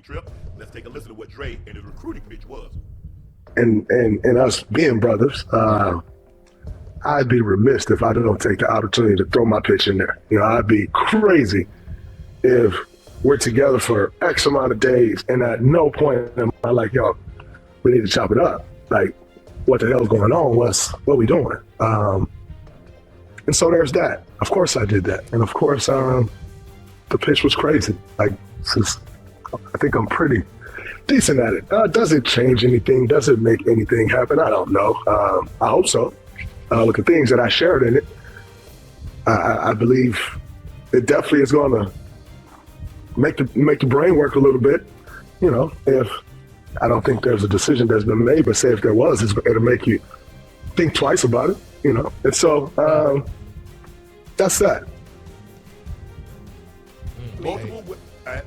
trip. Let's take a listen to what Dre and his recruiting pitch was. And us being brothers, I'd be remiss if I don't take the opportunity to throw my pitch in there. I'd be crazy if we're together for X amount of days and at no point am I like, yo, we need to chop it up. Like, what the hell's going on? What we doing? And so there's that. Of course I did that. And of course, the pitch was crazy. Like, I think I'm pretty decent at it. Does it change anything? Does it make anything happen? I don't know. I hope so. With the things that I shared in it, I believe it definitely is going to make the brain work a little bit. If I don't think there's a decision that's been made, but say if there was, it'll make you think twice about it. And so that's that.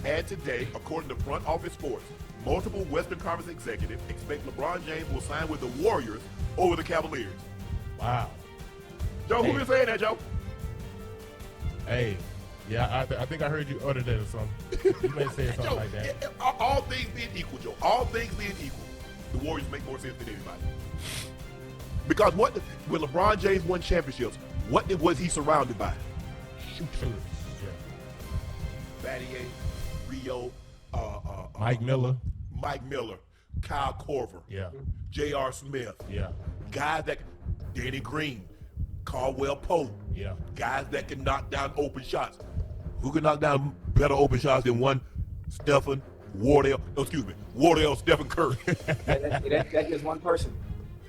And today, according to Front Office Sports, multiple Western Conference executives expect LeBron James will sign with the Warriors over the Cavaliers. Wow. Joe, who been saying that, Joe? Hey, yeah, I think I heard you utter that or something. You may say something Joe, like that. All things being equal, Joe, all things being equal, the Warriors make more sense than anybody. Because when LeBron James won championships, what was he surrounded by? Shooters. Yeah. Battier, Rio, Mike Miller, Kyle Korver, yeah, J.R. Smith, yeah, guys that Danny Green, Caldwell Pope, yeah, guys that can knock down open shots. Who can knock down better open shots than one Wardell, Stephen Curry? That's just one person.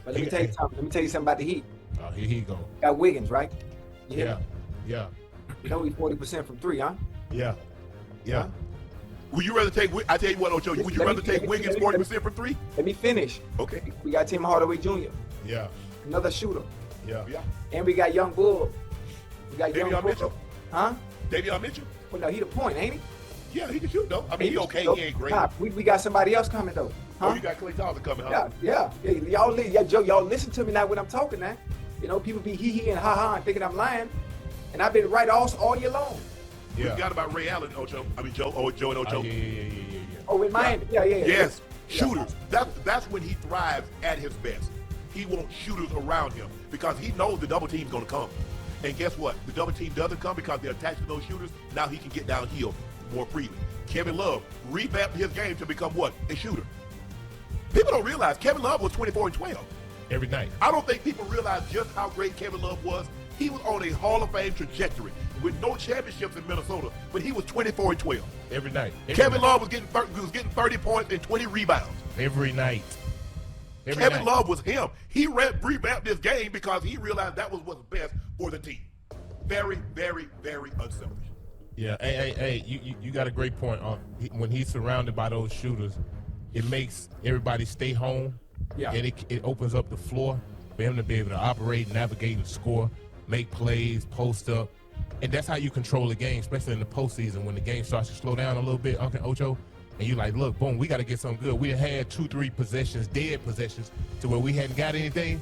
But let me tell you something. Let me tell you something about the Heat. Oh, here he go. Got Wiggins, right? Yeah. He's 40% from three, huh? Yeah. Huh? Would you rather take? I tell you what, Ocho. Would you rather take Wiggins 40% from three? Let me finish. Okay. We got Tim Hardaway Jr. Yeah. Another shooter. Yeah. And we got Young Bull. We got Young Davion Bull. Mitchell. Huh? Davion Mitchell. Well, no, he the point, ain't he? Yeah, he can shoot though. I mean, he okay. He ain't great. Nah, we got somebody else coming though. Huh? Oh, you got Klay Thompson coming, huh? Yeah. Y'all listen to me now when I'm talking now. People be hee and ha and thinking I'm lying, and I've been right all year long. We forgot about Ray Allen, Ocho. I mean, Joe and Ocho. Yeah. Oh, in Miami. Yeah. Yes, shooters. That's when he thrives at his best. He wants shooters around him because he knows the double team's going to come. And guess what? The double team doesn't come because they're attached to those shooters. Now he can get downhill more freely. Kevin Love revamped his game to become what? A shooter. People don't realize Kevin Love was 24 and 12. Every night. I don't think people realize just how great Kevin Love was. He was on a Hall of Fame trajectory with no championships in Minnesota, but he was 24 and 12. Every night. Kevin Love was getting 30 points and 20 rebounds. Every night. Kevin Love was him. He revamped this game because he realized that was what's best for the team. Very, very, very unselfish. Yeah, hey, you got a great point. When he's surrounded by those shooters, it makes everybody stay home. Yeah. And it opens up the floor for him to be able to operate, navigate, and score, make plays, post up. And that's how you control the game, especially in the postseason when the game starts to slow down a little bit, Uncle Ocho. And you like, look, boom, we got to get something good. We had 2-3 possessions, dead possessions, to where we hadn't got anything.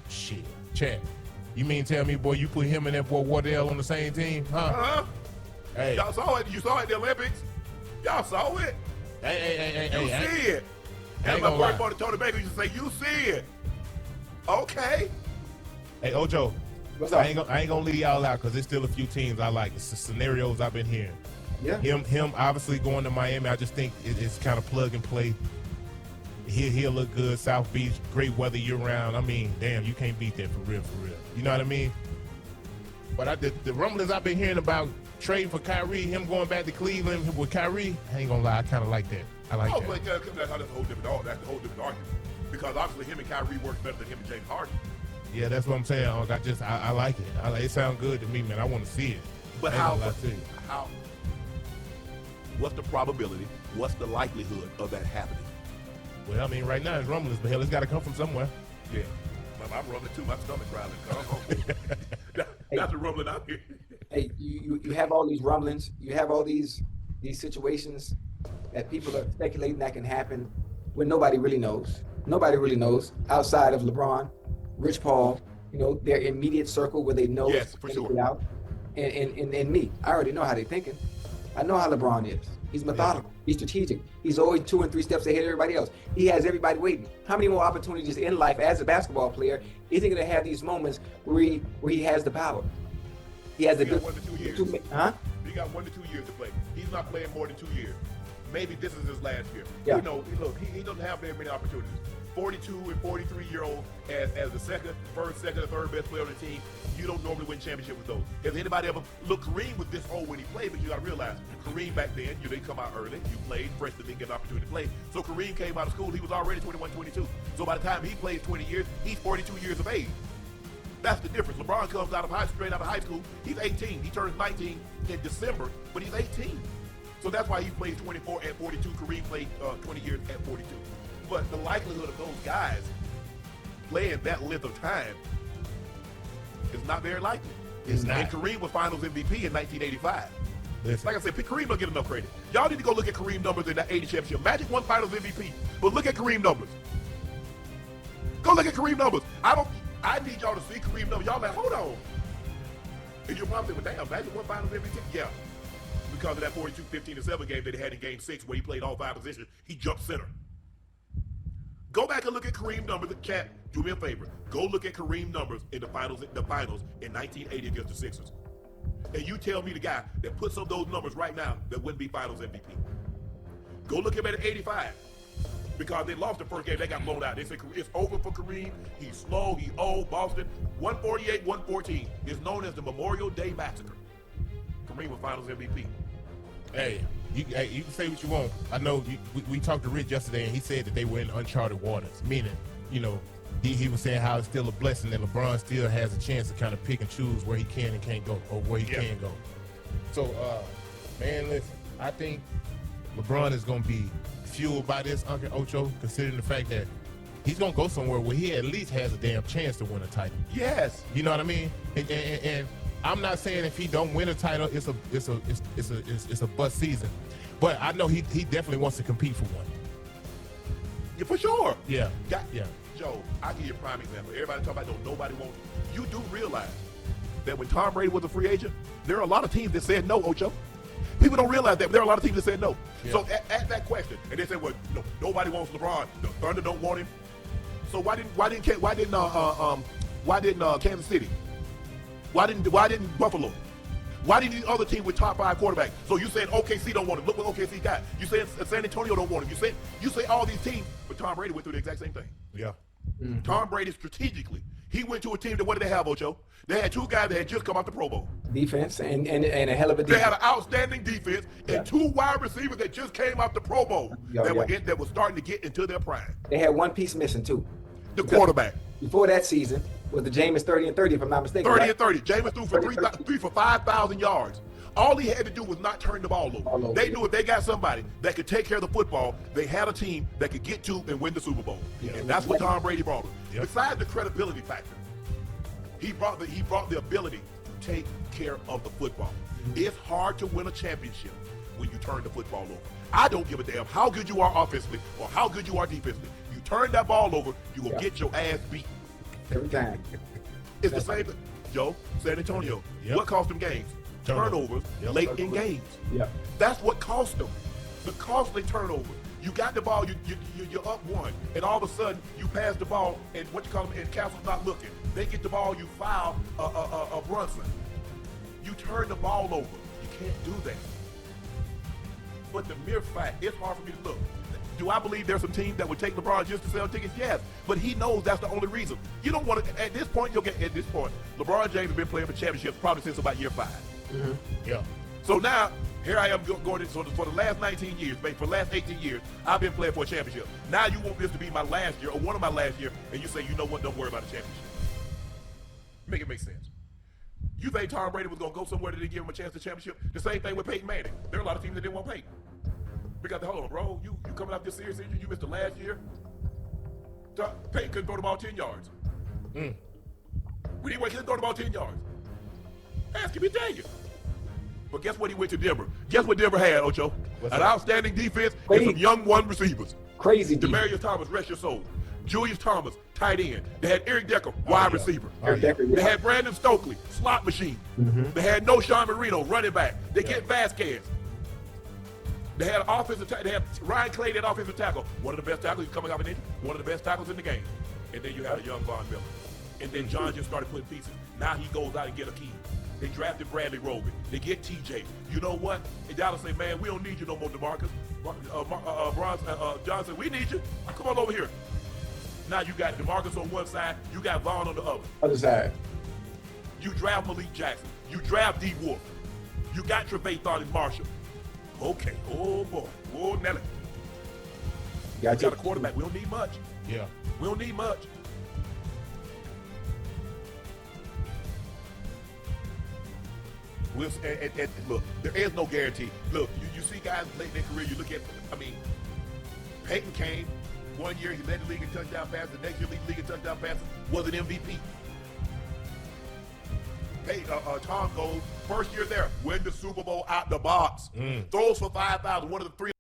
Shit, Chad, you mean tell me, boy, you put him and that boy Wardell on the same team, huh? Uh-huh. Hey. Y'all saw it. You saw it at the Olympics. Y'all saw it. Hey. You see it. And my boy Tony Baker used to say, you see it. Okay. Hey, Ocho. What's up? I ain't gonna leave y'all out because there's still a few teams I like. It's the scenarios I've been hearing. Yeah. Him obviously going to Miami. I just think it's kind of plug and play. He'll look good. South Beach, great weather year round. I mean, damn, you can't beat that for real. You know what I mean? But the rumblings I've been hearing about trading for Kyrie, him going back to Cleveland with Kyrie, I ain't gonna lie, I kind of like that. I like that. But that's a whole different argument. Because obviously him and Kyrie work better than him and James Harden. Yeah, that's what I'm saying. I like it. It sounds good to me, man. I want to see it. But what's the probability? What's the likelihood of that happening? Well, I mean, right now it's rumblings, but hell, it's got to come from somewhere. Yeah. I'm rumbling too. My stomach growling. That's a rumbling out here. Hey, you have all these rumblings. You have all these situations that people are speculating that can happen when nobody really knows. Nobody really knows outside of LeBron, Rich Paul, their immediate circle where they know yes, for sure. out, and me. I already know how they're thinking. I know how LeBron is. He's methodical. He's strategic. He's always 2 and 3 steps ahead of everybody else. He has everybody waiting. How many more opportunities in life as a basketball player is he going to have these moments where he has the power? He has the 1 to 2 years. Huh? He got 1 to 2 years to play. He's not playing more than 2 years. Maybe this is his last year. Yeah. You know, look, he doesn't have very many opportunities. 42 and 43-year-old as the second or third best player on the team, you don't normally win championship with those. Has anybody ever look? Kareem was this old when he played, but you got to realize Kareem back then, you didn't come out early. You played, freshman didn't get an opportunity to play. So Kareem came out of school, he was already 21, 22. So by the time he plays 20 years, he's 42 years of age. That's the difference. LeBron comes straight out of high school. He's 18. He turns 19 in December, but he's 18. So that's why he plays 24 at 42. Kareem played 20 years at 42. But the likelihood of those guys playing that length of time is not very likely. It's not. And Kareem was Finals MVP in 1985. Listen. Like I said, Kareem don't get enough credit. Y'all need to go look at Kareem numbers in that 80 championship. Magic won Finals MVP, but look at Kareem numbers. Go look at Kareem numbers. I need y'all to see Kareem numbers. Y'all like, hold on. And you're probably saying, well, damn, Magic won Finals MVP? Yeah. Because of that 42-15-7 game that he had in Game 6 where he played all 5 positions, he jumped center. Go back and look at Kareem numbers. Cat, do me a favor. Go look at Kareem numbers in the finals in 1980 against the Sixers. And you tell me the guy that puts up those numbers right now that wouldn't be Finals MVP. Go look at him at 85. Because they lost the first game, they got blown out. They said it's over for Kareem. He's slow, he's old. Boston, 148-114 is known as the Memorial Day Massacre. Kareem was Finals MVP. Hey, you can say what you want. I know we talked to Rich yesterday, and he said that they were in uncharted waters, meaning, you know, he was saying how it's still a blessing that LeBron still has a chance to kind of pick and choose where he can and can't go, or where he can go. So, man, listen, I think LeBron is going to be fueled by this, Uncle Ocho, considering the fact that he's going to go somewhere where he at least has a damn chance to win a title. Yes. You know what I mean? And I'm not saying if he don't win a title, it's a bust season, but I know he definitely wants to compete for one. Yeah, for sure. Yeah. Yeah. Joe, I'll give you a prime example. Everybody talk about nobody wants you. You do realize that when Tom Brady was a free agent, there are a lot of teams that said no, Ocho. People don't realize that there are a lot of teams that said no. Yeah. So at that question, and they said, well, nobody wants LeBron. The Thunder don't want him. So why didn't Kansas City? Why didn't Buffalo? Why didn't these other teams with top 5 quarterbacks? So you saying OKC don't want him. Look what OKC got. You saying San Antonio don't want him. You say all these teams, but Tom Brady went through the exact same thing. Yeah. Mm-hmm. Tom Brady strategically, he went to a team that what did they have, Ocho? They had 2 guys that had just come out the Pro Bowl. Defense and a hell of a defense. They had an outstanding defense and 2 wide receivers that just came out the Pro Bowl that were starting to get into their prime. They had one piece missing too. The quarterback. Before that season was the Jameis 30 and 30, if I'm not mistaken. 30 and 30. Jameis threw for 5,000 yards. All he had to do was not turn the ball over. They knew if they got somebody that could take care of the football, they had a team that could get to and win the Super Bowl. Yeah. And that's what Tom Brady brought them. Yep. Besides the credibility factor, he brought the ability to take care of the football. Mm-hmm. It's hard to win a championship when you turn the football over. I don't give a damn how good you are offensively or how good you are defensively. You turn that ball over, you're going to get your ass beat. Every time. It's the same thing. Joe, San Antonio, what cost them games? Turnovers late in games. Yeah. That's what cost them. The costly turnover. You got the ball, you're up 1, and all of a sudden you pass the ball, and and Castle's not looking. They get the ball, you foul a Brunson. You turn the ball over. You can't do that. But the mere fact, it's hard for me to look. Do I believe there's some teams that would take LeBron just to sell tickets? Yes. But he knows that's the only reason. You don't want to, at this point, LeBron James has been playing for championships probably since about year 5. Mm-hmm. Yeah. So now, here I am going in, so for the last 19 years, maybe for the last 18 years, I've been playing for a championship. Now you want this to be my last year or one of my last years, and you say, you know what, don't worry about the championship. Make it make sense. You think Tom Brady was going to go somewhere that didn't give him a chance to championship? The same thing with Peyton Manning. There are a lot of teams that didn't want Peyton. Because, hold on, bro, you coming out this series, you missed the last year. Peyton couldn't throw the ball 10 yards. When he couldn't throw the ball 10 yards. Ask him, he tell you. But guess what he went to Denver? Guess what Denver had, Ocho? An outstanding defense and some young one receivers. Crazy. Demarius Thomas, rest your soul. Julius Thomas, tight end. They had Eric Decker, wide receiver. They had Brandon Stokely, slot machine. Mm-hmm. They had No Sean Marino, running back. They get Vasquez. They had an offensive tackle. They had Ryan Clay, that offensive tackle. One of the best tackles coming off an injury. One of the best tackles in the game. And then you had a young Von Miller. And then John just started putting pieces. Now he goes out and get a key. They drafted Bradley Roby. They get TJ. You know what? And Dallas say, man, we don't need you no more, DeMarcus. John said, we need you. Come on over here. Now you got DeMarcus on one side. You got Vaughn on the other. Other side. You draft Malik Jackson. You draft D. Wolf. You got Trevathan and Marshall. Okay. Oh, boy. Oh, Nelly. We got a quarterback. We don't need much. Yeah. We don't need much. Look, there is no guarantee. Look, you see guys late in their career, you look at, Peyton came, 1 year, he led the league in touchdown passes. The next year, lead the league in touchdown passes, was an MVP. Tom goes, first year there, win the Super Bowl out the box. Throws for 5,000, one of the three